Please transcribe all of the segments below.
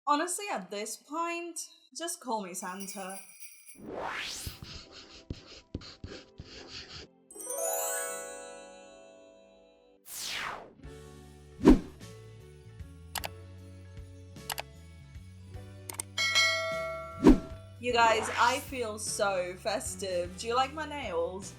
Honestly, at this point, just call me Santa. You guys, I feel so festive. Do you like my nails?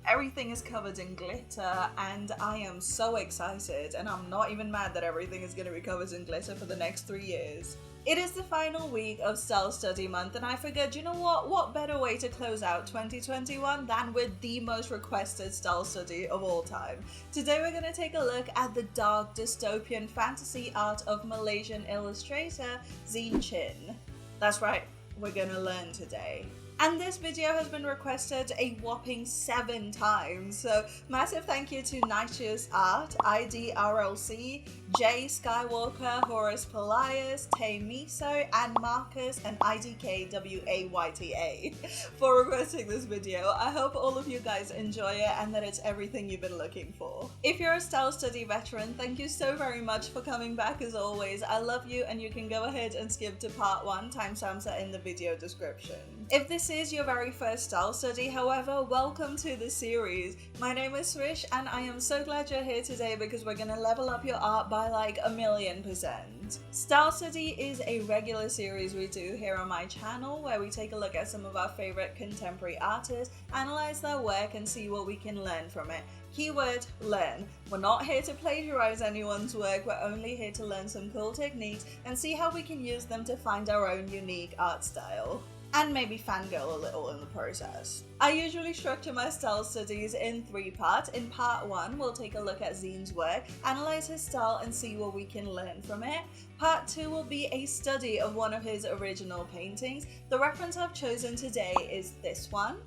Everything is covered in glitter, and I am so excited, and I'm not even mad that everything is going to be covered in glitter for the next 3 years. It is the final week of Style Study Month, and I figured, you know what? What better way to close out 2021 than with the most requested style study of all time? Today, we're going to take a look at the dark dystopian fantasy art of Malaysian illustrator ZEEN. That's right, we're going to learn today. And this video has been requested a whopping 7 times, so massive thank you to Nightshirt's Art, IDRLC, Jay Skywalker, Horace Pelias, Tay Miso, and Marcus and IDKWAYTA for requesting this video. I hope all of you guys enjoy it and that it's everything you've been looking for. If you're a style study veteran, thank you so very much for coming back as always. I love you, and you can go ahead and skip to part 1, timestamps are in the video description. If this is your very first style study, however, welcome to the series. My name is Srish, and I am so glad you're here today because we're gonna level up your art by like 1,000,000%. Style study is a regular series we do here on my channel where we take a look at some of our favorite contemporary artists, analyze their work, and see what we can learn from it. Keyword, learn. We're not here to plagiarize anyone's work, we're only here to learn some cool techniques and see how we can use them to find our own unique art style. And maybe fangirl a little in the process. I usually structure my style studies in 3 parts. In part 1, we'll take a look at ZEEN's work, analyze his style, and see what we can learn from it. Part 2 will be a study of one of his original paintings. The reference I've chosen today is this one.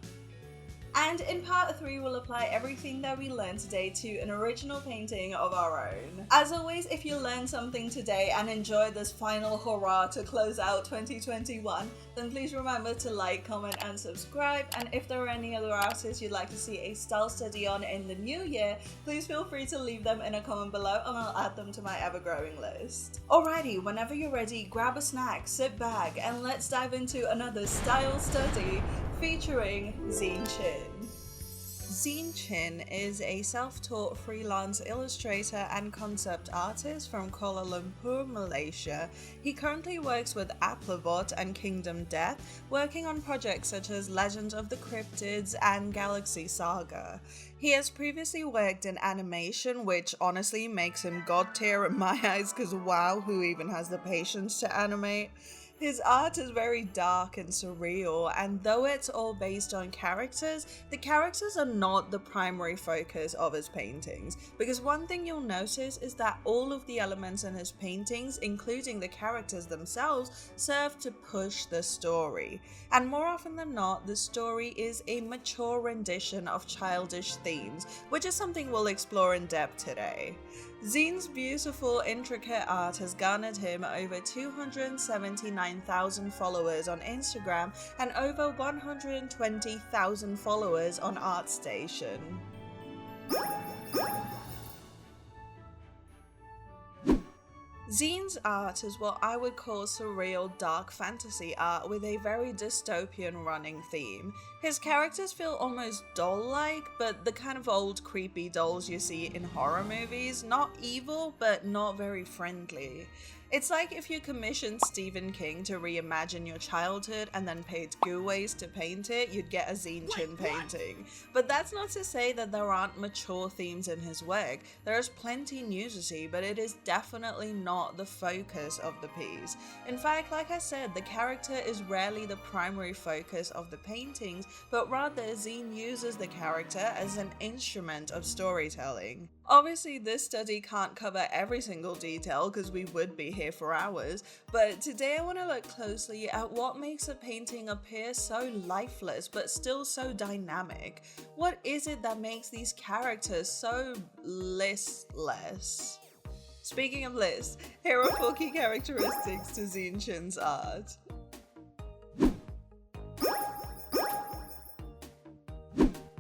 And in part 3, we'll apply everything that we learned today to an original painting of our own. As always, if you learned something today and enjoyed this final hurrah to close out 2021, then please remember to like, comment, and subscribe. And if there are any other artists you'd like to see a style study on in the new year, please feel free to leave them in a comment below and I'll add them to my ever-growing list. Alrighty, whenever you're ready, grab a snack, sit back, and let's dive into another style study featuring ZEEN. ZEEN is a self-taught freelance illustrator and concept artist from Kuala Lumpur, Malaysia. He currently works with Applebot and Kingdom Death, working on projects such as Legend of the Cryptids and Galaxy Saga. He has previously worked in animation, which honestly makes him god tier in my eyes because wow, who even has the patience to animate? His art is very dark and surreal, and though it's all based on characters, the characters are not the primary focus of his paintings, because one thing you'll notice is that all of the elements in his paintings, including the characters themselves, serve to push the story. And more often than not, the story is a mature rendition of childish themes, which is something we'll explore in depth today. ZEEN's beautiful, intricate art has garnered him over 279,000 followers on Instagram and over 120,000 followers on ArtStation. ZEEN's art is what I would call surreal dark fantasy art with a very dystopian running theme. His characters feel almost doll-like, but the kind of old creepy dolls you see in horror movies, not evil but not very friendly. It's like if you commissioned Stephen King to reimagine your childhood and then paid Guways to paint it, you'd get a ZEEN painting. But that's not to say that there aren't mature themes in his work. There is plenty nudity, but it is definitely not the focus of the piece. In fact, like I said, the character is rarely the primary focus of the paintings, but rather ZEEN uses the character as an instrument of storytelling. Obviously, this study can't cover every single detail because we would be here for hours, but today I want to look closely at what makes a painting appear so lifeless but still so dynamic. What is it that makes these characters so listless? Speaking of lists, here are 4 key characteristics to ZEEN's art.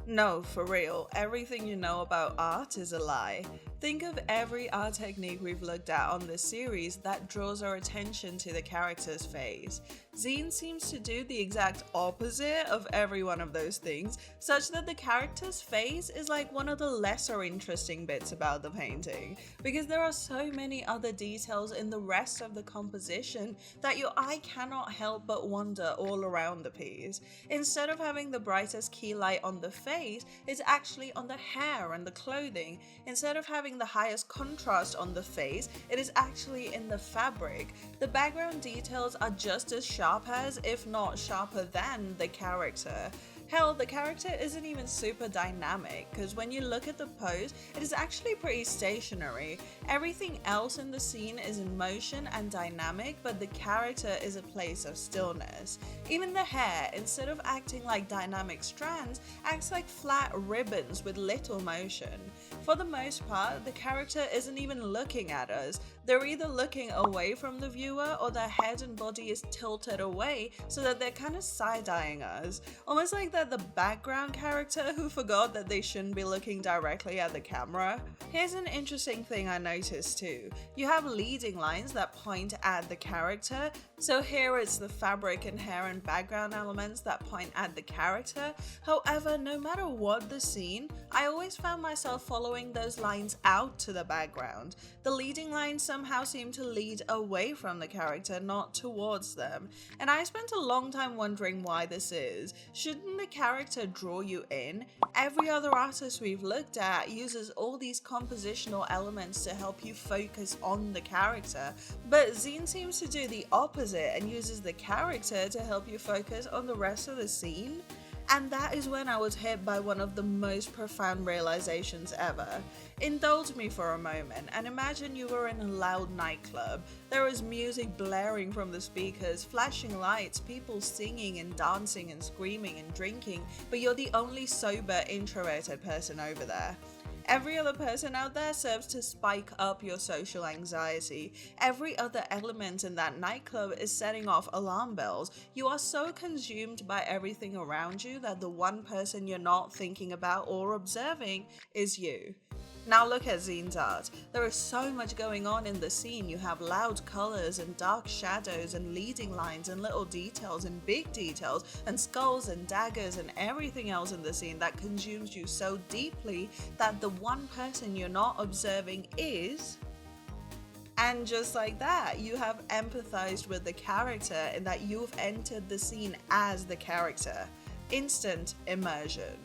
No, for real, everything you know about art is a lie. Think of every art technique we've looked at on this series that draws our attention to the character's face. ZEEN seems to do the exact opposite of every one of those things, such that the character's face is like one of the lesser interesting bits about the painting, because there are so many other details in the rest of the composition that your eye cannot help but wander all around the piece. Instead of having the brightest key light on the face, it's actually on the hair and the clothing. Instead of having the highest contrast on the face, it is actually in the fabric. The background details are just as sharp as, if not sharper than, the character. Hell, the character isn't even super dynamic, because when you look at the pose, it is actually pretty stationary. Everything else in the scene is in motion and dynamic, but the character is a place of stillness. Even the hair, instead of acting like dynamic strands, acts like flat ribbons with little motion. For the most part, the character isn't even looking at us. They're either looking away from the viewer, or their head and body is tilted away so that they're kind of side-eyeing us. Almost like they're the background character who forgot that they shouldn't be looking directly at the camera. Here's an interesting thing I noticed too. You have leading lines that point at the character. So here it's the fabric and hair and background elements that point at the character. However, no matter what the scene, I always found myself following those lines out to the background. The leading lines somehow seem to lead away from the character, not towards them. And I spent a long time wondering why this is. Shouldn't the character draw you in? Every other artist we've looked at uses all these compositional elements to help you focus on the character, but ZEEN seems to do the opposite and uses the character to help you focus on the rest of the scene. And that is when I was hit by one of the most profound realizations ever. Indulge me for a moment and imagine you were in a loud nightclub. There is music blaring from the speakers, flashing lights, people singing and dancing and screaming and drinking, but you're the only sober, introverted person over there. Every other person out there serves to spike up your social anxiety. Every other element in that nightclub is setting off alarm bells. You are so consumed by everything around you that the one person you're not thinking about or observing is you. Now look at ZEEN's art. There is so much going on in the scene. You have loud colors and dark shadows and leading lines and little details and big details and skulls and daggers and everything else in the scene that consumes you so deeply that the one person you're not observing is... And just like that, you have empathized with the character in that you've entered the scene as the character. Instant immersion.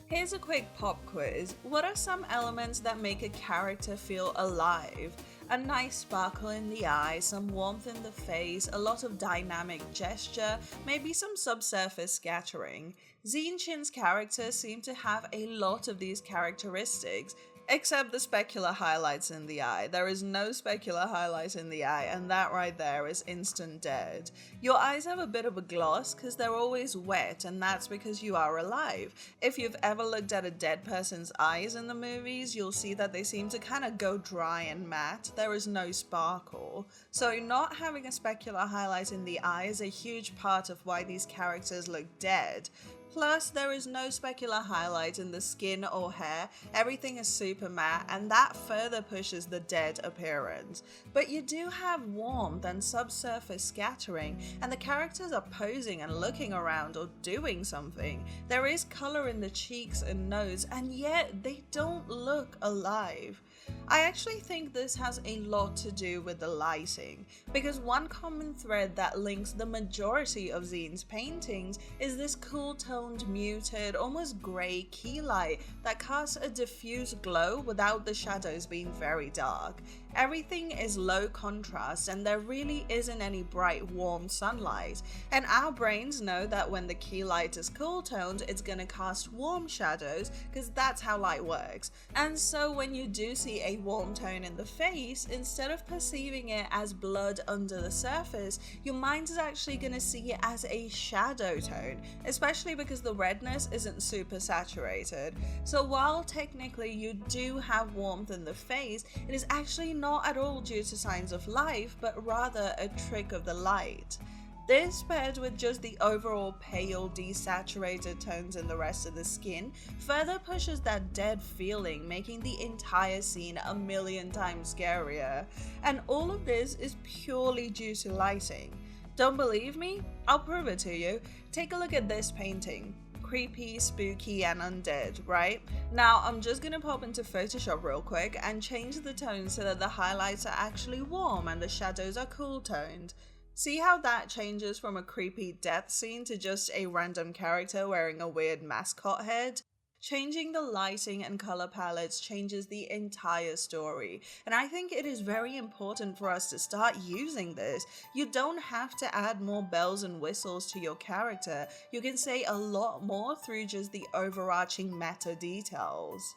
Here's a quick pop quiz. What are some elements that make a character feel alive? A nice sparkle in the eye, some warmth in the face, a lot of dynamic gesture, maybe some subsurface scattering. ZEEN Chin's characters seem to have a lot of these characteristics, except the specular highlights in the eye. There is no specular highlight in the eye, and that right there is instant dead. Your eyes have a bit of a gloss because they're always wet, and that's because you are alive. If you've ever looked at a dead person's eyes in the movies, you'll see that they seem to kind of go dry and matte. There is no sparkle. So not having a specular highlight in the eye is a huge part of why these characters look dead. Plus, there is no specular highlight in the skin or hair, everything is super matte, and that further pushes the dead appearance. But you do have warmth and subsurface scattering, and the characters are posing and looking around or doing something. There is color in the cheeks and nose, and yet they don't look alive. I actually think this has a lot to do with the lighting, because one common thread that links the majority of ZEEN's paintings is this cool-toned, muted, almost grey key light that casts a diffused glow without the shadows being very dark. Everything is low contrast and there really isn't any bright, warm sunlight, and our brains know that when the key light is cool-toned, it's gonna cast warm shadows because that's how light works. And so when you do see a warm tone in the face, instead of perceiving it as blood under the surface, your mind is actually going to see it as a shadow tone, especially because the redness isn't super saturated. So while technically you do have warmth in the face, it is actually not at all due to signs of life, but rather a trick of the light. This, paired with just the overall pale, desaturated tones in the rest of the skin, further pushes that dead feeling, making the entire scene a million times scarier. And all of this is purely due to lighting. Don't believe me? I'll prove it to you. Take a look at this painting. Creepy, spooky, and undead, right? Now I'm just gonna pop into Photoshop real quick and change the tone so that the highlights are actually warm and the shadows are cool toned. See how that changes from a creepy death scene to just a random character wearing a weird mascot head? Changing the lighting and color palettes changes the entire story, and I think it is very important for us to start using this. You don't have to add more bells and whistles to your character, you can say a lot more through just the overarching meta details.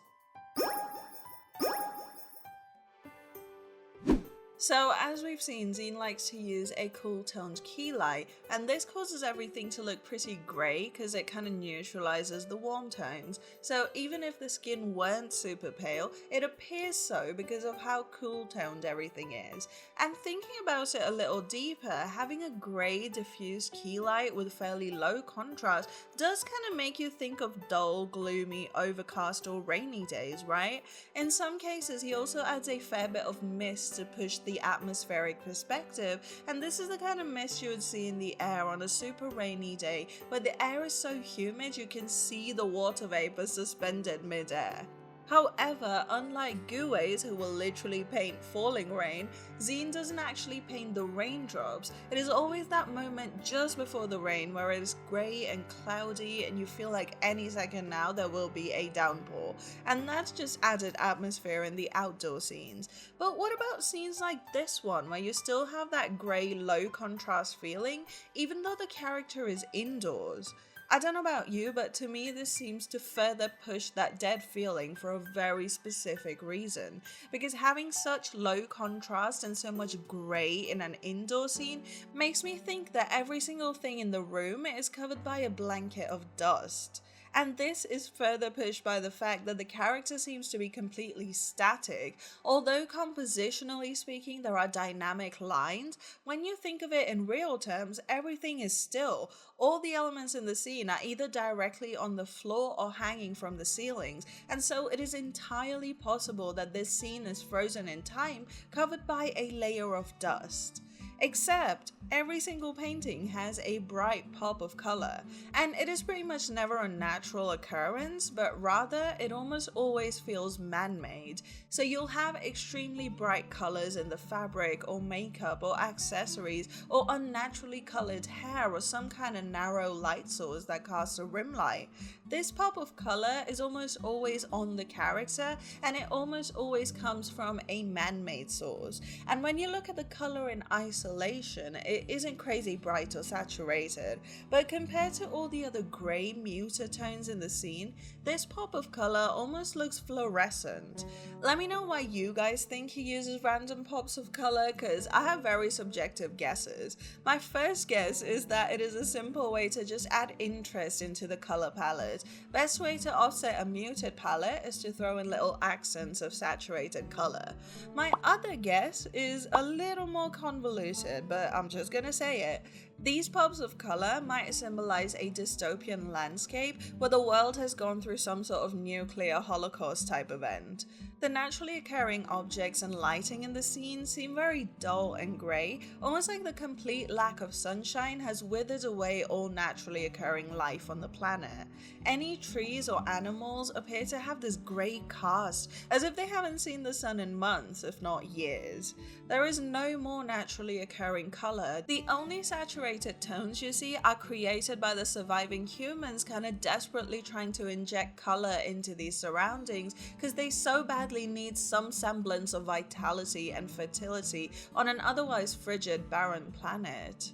So as we've seen, ZEEN likes to use a cool toned key light, and this causes everything to look pretty grey because it kind of neutralizes the warm tones. So even if the skin weren't super pale, it appears so because of how cool toned everything is. And thinking about it a little deeper, having a grey diffused key light with fairly low contrast does kind of make you think of dull, gloomy, overcast or rainy days, right? In some cases he also adds a fair bit of mist to push the atmospheric perspective, and this is the kind of mist you would see in the air on a super rainy day where the air is so humid you can see the water vapor suspended mid-air. However, unlike Guways, who will literally paint falling rain, ZEEN doesn't actually paint the raindrops. It is always that moment just before the rain where it is grey and cloudy and you feel like any second now there will be a downpour. And that's just added atmosphere in the outdoor scenes. But what about scenes like this one where you still have that grey low contrast feeling even though the character is indoors? I don't know about you, but to me this seems to further push that dead feeling for a very specific reason, because having such low contrast and so much grey in an indoor scene makes me think that every single thing in the room is covered by a blanket of dust. And this is further pushed by the fact that the character seems to be completely static. Although compositionally speaking there are dynamic lines, when you think of it in real terms, everything is still. All the elements in the scene are either directly on the floor or hanging from the ceilings, and so it is entirely possible that this scene is frozen in time, covered by a layer of dust. Except every single painting has a bright pop of color, and it is pretty much never a natural occurrence, but rather it almost always feels man-made. So you'll have extremely bright colors in the fabric or makeup or accessories, or unnaturally colored hair or some kind of narrow light source that casts a rim light. This pop of color is almost always on the character, and it almost always comes from a man-made source. And when you look at the color in isolation, it isn't crazy bright or saturated, but compared to all the other grey muted tones in the scene, this pop of color almost looks fluorescent. Let me know why you guys think he uses random pops of color, cause I have very subjective guesses. My first guess is that it is a simple way to just add interest into the color palette. Best way to offset a muted palette is to throw in little accents of saturated color. My other guess is a little more convoluted, but I'm just gonna say it. These pops of color might symbolize a dystopian landscape where the world has gone through some sort of nuclear holocaust type event. The naturally occurring objects and lighting in the scene seem very dull and grey, almost like the complete lack of sunshine has withered away all naturally occurring life on the planet. Any trees or animals appear to have this grey cast, as if they haven't seen the sun in months, if not years. There is no more naturally occurring colour. The only saturated tones you see are created by the surviving humans kind of desperately trying to inject colour into these surroundings because they so badly need some semblance of vitality and fertility on an otherwise frigid, barren planet.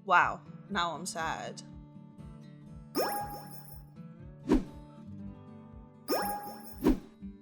Wow, now I'm sad.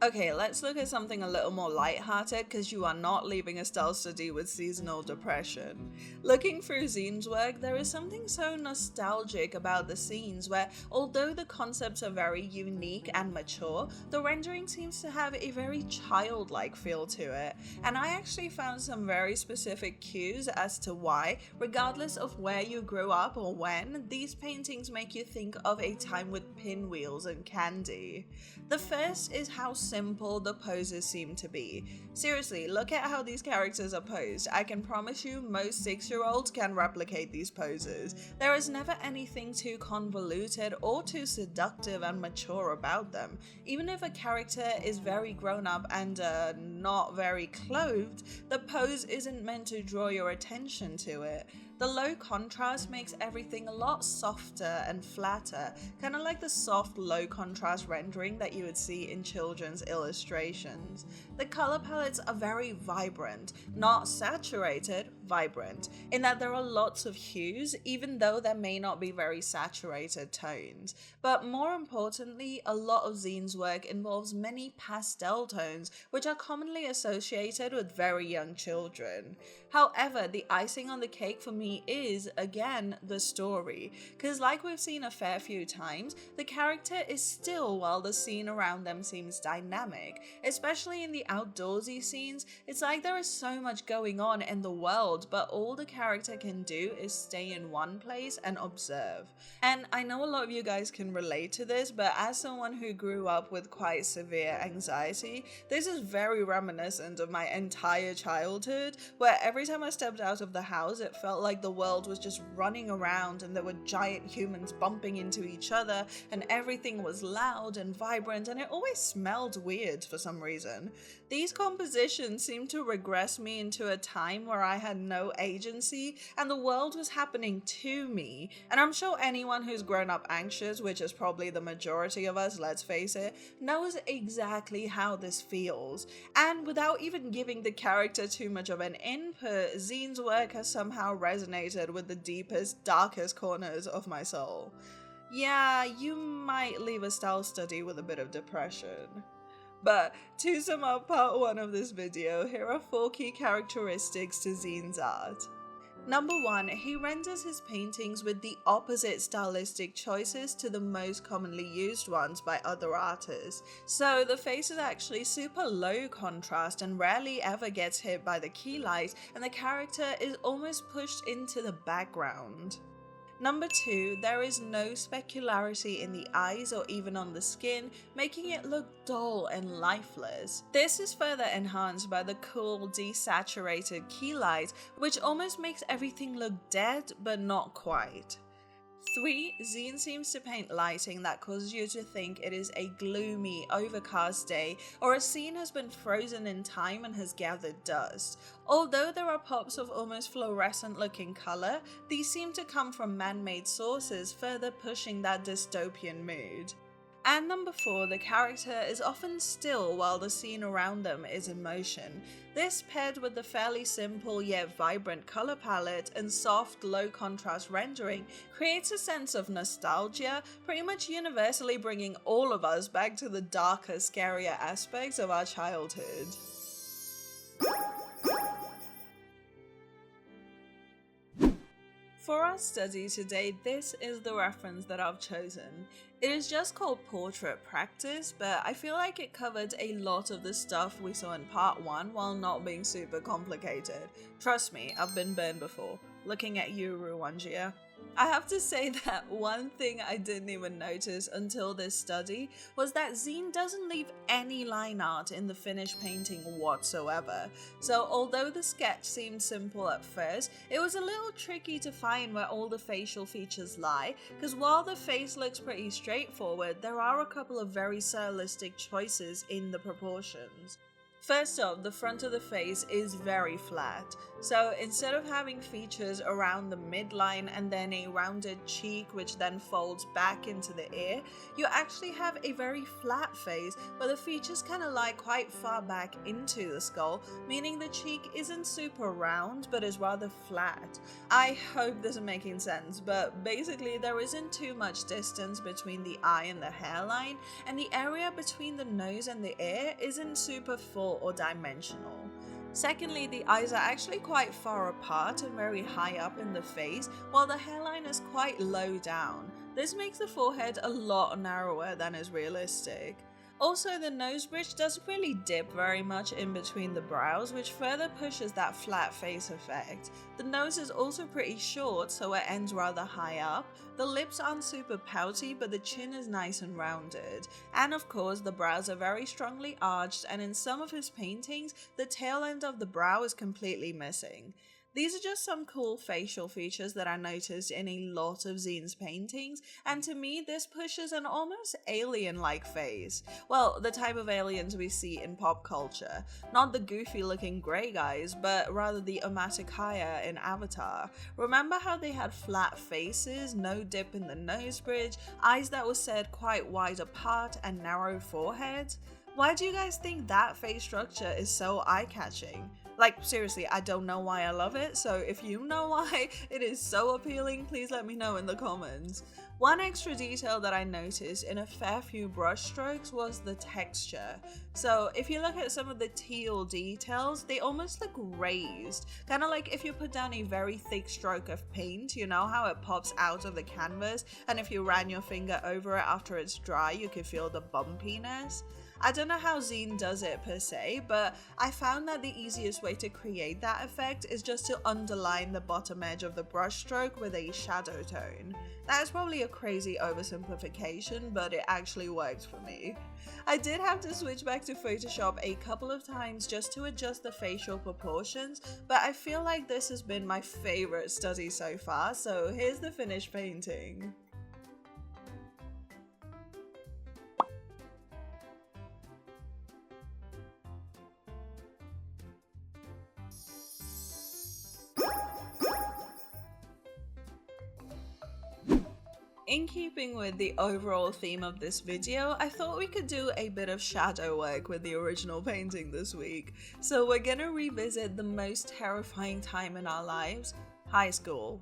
Okay, let's look at something a little more lighthearted because you are not leaving a style study with seasonal depression. Looking through ZEEN's work, there is something so nostalgic about the scenes where, although the concepts are very unique and mature, the rendering seems to have a very childlike feel to it. And I actually found some very specific cues as to why, regardless of where you grew up or when, these paintings make you think of a time with pinwheels and candy. The first is how simple the poses seem to be. Seriously, look at how these characters are posed. I can promise you most 6-year-olds can replicate these poses. There is never anything too convoluted or too seductive and mature about them. Even if a character is very grown up and not very clothed, the pose isn't meant to draw your attention to it. The low contrast makes everything a lot softer and flatter, kind of like the soft low contrast rendering that you would see in children's illustrations. The color palettes are very vibrant, not saturated, vibrant, in that there are lots of hues even though there may not be very saturated tones. But more importantly, a lot of ZEEN's work involves many pastel tones which are commonly associated with very young children. However, the icing on the cake for me is, again, the story, because like we've seen a fair few times, the character is still while the scene around them seems dynamic. Especially in the outdoorsy scenes, it's like there is so much going on in the world, but all the character can do is stay in one place and observe. And I know a lot of you guys can relate to this, but as someone who grew up with quite severe anxiety, this is very reminiscent of my entire childhood, where every time I stepped out of the house, it felt like the world was just running around and there were giant humans bumping into each other and everything was loud and vibrant and it always smelled weird for some reason. These compositions seem to regress me into a time where I had no agency and the world was happening to me. And I'm sure anyone who's grown up anxious, which is probably the majority of us, let's face it, knows exactly how this feels. And without even giving the character too much of an input, ZEEN's work has somehow resonated with the deepest, darkest corners of my soul. Yeah, you might leave a style study with a bit of depression. But to sum up part 1 of this video, here are 4 key characteristics to ZEEN's art. Number 1, he renders his paintings with the opposite stylistic choices to the most commonly used ones by other artists. So the face is actually super low contrast and rarely ever gets hit by the key light, and the character is almost pushed into the background. Number 2, there is no specularity in the eyes or even on the skin, making it look dull and lifeless. This is further enhanced by the cool, desaturated key light, which almost makes everything look dead, but not quite. 3, ZEEN seems to paint lighting that causes you to think it is a gloomy, overcast day, or a scene has been frozen in time and has gathered dust. Although there are pops of almost fluorescent looking colour, these seem to come from man-made sources, further pushing that dystopian mood. And number 4, the character is often still while the scene around them is in motion. This, paired with the fairly simple yet vibrant color palette and soft, low contrast rendering, creates a sense of nostalgia, pretty much universally bringing all of us back to the darker, scarier aspects of our childhood. For our study today, this is the reference that I've chosen. It is just called Portrait Practice, but I feel like it covered a lot of the stuff we saw in part 1 while not being super complicated. Trust me, I've been burned before. Looking at you, Ruwanjia. I have to say that one thing I didn't even notice until this study was that ZEEN doesn't leave any line art in the finished painting whatsoever. So although the sketch seemed simple at first, it was a little tricky to find where all the facial features lie, because while the face looks pretty straightforward, there are a couple of very stylistic choices in the proportions. First off, the front of the face is very flat, so instead of having features around the midline and then a rounded cheek which then folds back into the ear, you actually have a very flat face, but the features kind of lie quite far back into the skull, meaning the cheek isn't super round but is rather flat. I hope this is making sense, but basically there isn't too much distance between the eye and the hairline, and the area between the nose and the ear isn't super full or dimensional. Secondly, the eyes are actually quite far apart and very high up in the face, while the hairline is quite low down. This makes the forehead a lot narrower than is realistic. Also, the nose bridge doesn't really dip very much in between the brows, which further pushes that flat face effect. The nose is also pretty short, so it ends rather high up. The lips aren't super pouty, but the chin is nice and rounded. And of course, the brows are very strongly arched, and in some of his paintings, the tail end of the brow is completely missing. These are just some cool facial features that I noticed in a lot of ZEEN's paintings, and to me this pushes an almost alien-like face. Well, the type of aliens we see in pop culture. Not the goofy looking grey guys, but rather the Omaticaya in Avatar. Remember how they had flat faces, no dip in the nose bridge, eyes that were set quite wide apart, and narrow foreheads? Why do you guys think that face structure is so eye-catching? Like, seriously, I don't know why I love it, so if you know why it is so appealing, please let me know in the comments. One extra detail that I noticed in a fair few brush strokes was the texture. So if you look at some of the teal details, they almost look raised. Kind of like if you put down a very thick stroke of paint, you know how it pops out of the canvas, and if you ran your finger over it after it's dry, you could feel the bumpiness. I don't know how ZEEN does it per se, but I found that the easiest way to create that effect is just to underline the bottom edge of the brush stroke with a shadow tone. That is probably a crazy oversimplification, but it actually worked for me. I did have to switch back to Photoshop a couple of times just to adjust the facial proportions, but I feel like this has been my favorite study so far, so here's the finished painting. In keeping with the overall theme of this video, I thought we could do a bit of shadow work with the original painting this week. So we're gonna revisit the most terrifying time in our lives, high school.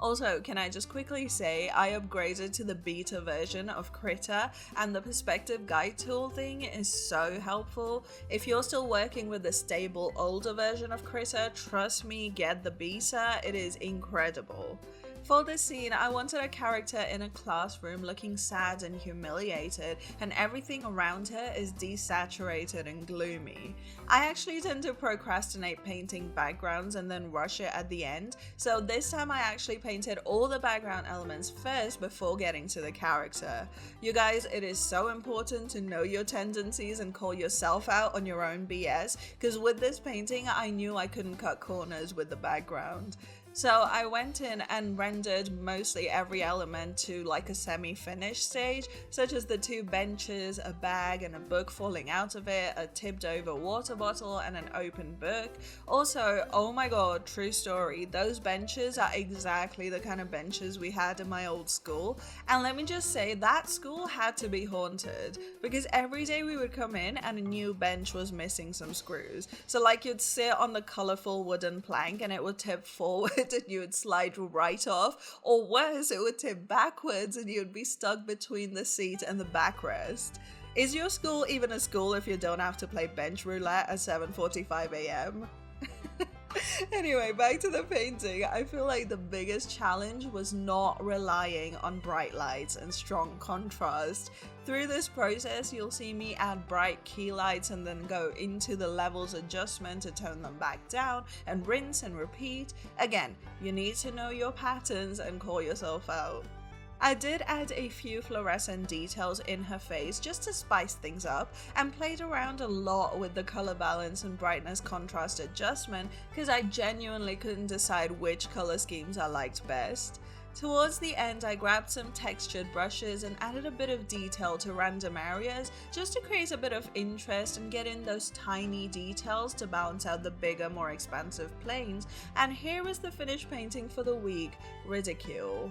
Also, can I just quickly say, I upgraded to the beta version of Krita, and the perspective guide tool thing is so helpful. If you're still working with the stable older version of Krita, trust me, get the beta, it is incredible. For this scene, I wanted a character in a classroom looking sad and humiliated, and everything around her is desaturated and gloomy. I actually tend to procrastinate painting backgrounds and then rush it at the end, so this time I actually painted all the background elements first before getting to the character. You guys, it is so important to know your tendencies and call yourself out on your own BS, because with this painting I knew I couldn't cut corners with the background. So I went in and rendered mostly every element to like a semi-finished stage, such as the two benches, a bag and a book falling out of it, a tipped over water bottle and an open book. Also, oh my god, true story, those benches are exactly the kind of benches we had in my old school. And let me just say, that school had to be haunted, because every day we would come in and a new bench was missing some screws. So like you'd sit on the colourful wooden plank and it would tip forward and you would slide right off, or worse, it would tip backwards and you'd be stuck between the seat and the backrest. Is your school even a school if you don't have to play bench roulette at 7:45 AM? Anyway, back to the painting. I feel like the biggest challenge was not relying on bright lights and strong contrast. Through this process, you'll see me add bright key lights and then go into the levels adjustment to tone them back down and rinse and repeat. Again, you need to know your patterns and call yourself out. I did add a few fluorescent details in her face just to spice things up, and played around a lot with the color balance and brightness contrast adjustment because I genuinely couldn't decide which color schemes I liked best. Towards the end, I grabbed some textured brushes and added a bit of detail to random areas just to create a bit of interest and get in those tiny details to balance out the bigger, more expansive planes. And here is the finished painting for the week, Ridicule.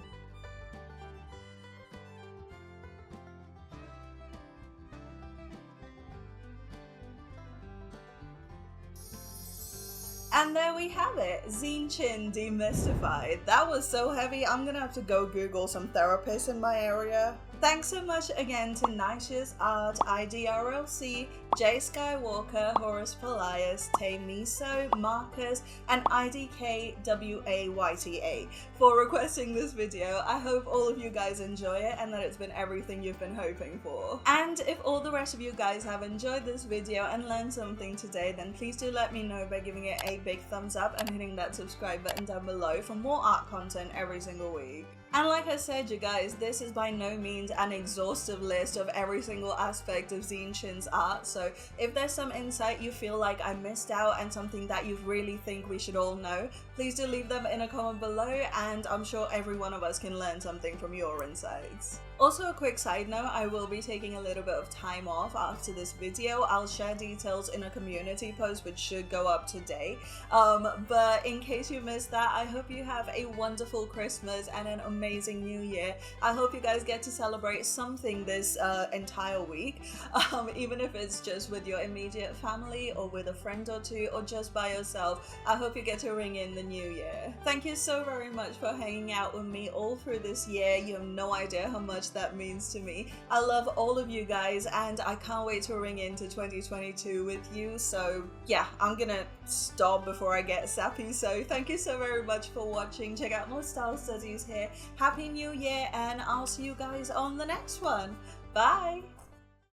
And there we have it, ZEEN Chin demystified. That was so heavy, I'm gonna have to go Google some therapists in my area. Thanks so much again to Nicious Art, IDRLC, Jay Skywalker, Horace Polias, Tay Miso, Marcus, and IDKWAYTA for requesting this video. I hope all of you guys enjoy it and that it's been everything you've been hoping for. And if all the rest of you guys have enjoyed this video and learned something today, then please do let me know by giving it a big thumbs up and hitting that subscribe button down below for more art content every single week. And like I said, you guys, this is by no means an exhaustive list of every single aspect of ZEEN Chin's art, so if there's some insight you feel like I missed out and something that you really think we should all know, please do leave them in a comment below, and I'm sure every one of us can learn something from your insights. Also, a quick side note, I will be taking a little bit of time off after this video. I'll share details in a community post which should go up today. But in case you missed that, I hope you have a wonderful Christmas and an amazing New Year. I hope you guys get to celebrate something this entire week, even if it's just with your immediate family or with a friend or two or just by yourself. I hope you get to ring in the new year. Thank you so very much for hanging out with me all through this year. You have no idea how much that means to me. I love all of you guys and I can't wait to ring into 2022 with you. So yeah, I'm gonna stop before I get sappy. So thank you so very much for watching. Check out more style studies here. Happy New Year, and I'll see you guys on the next one. Bye!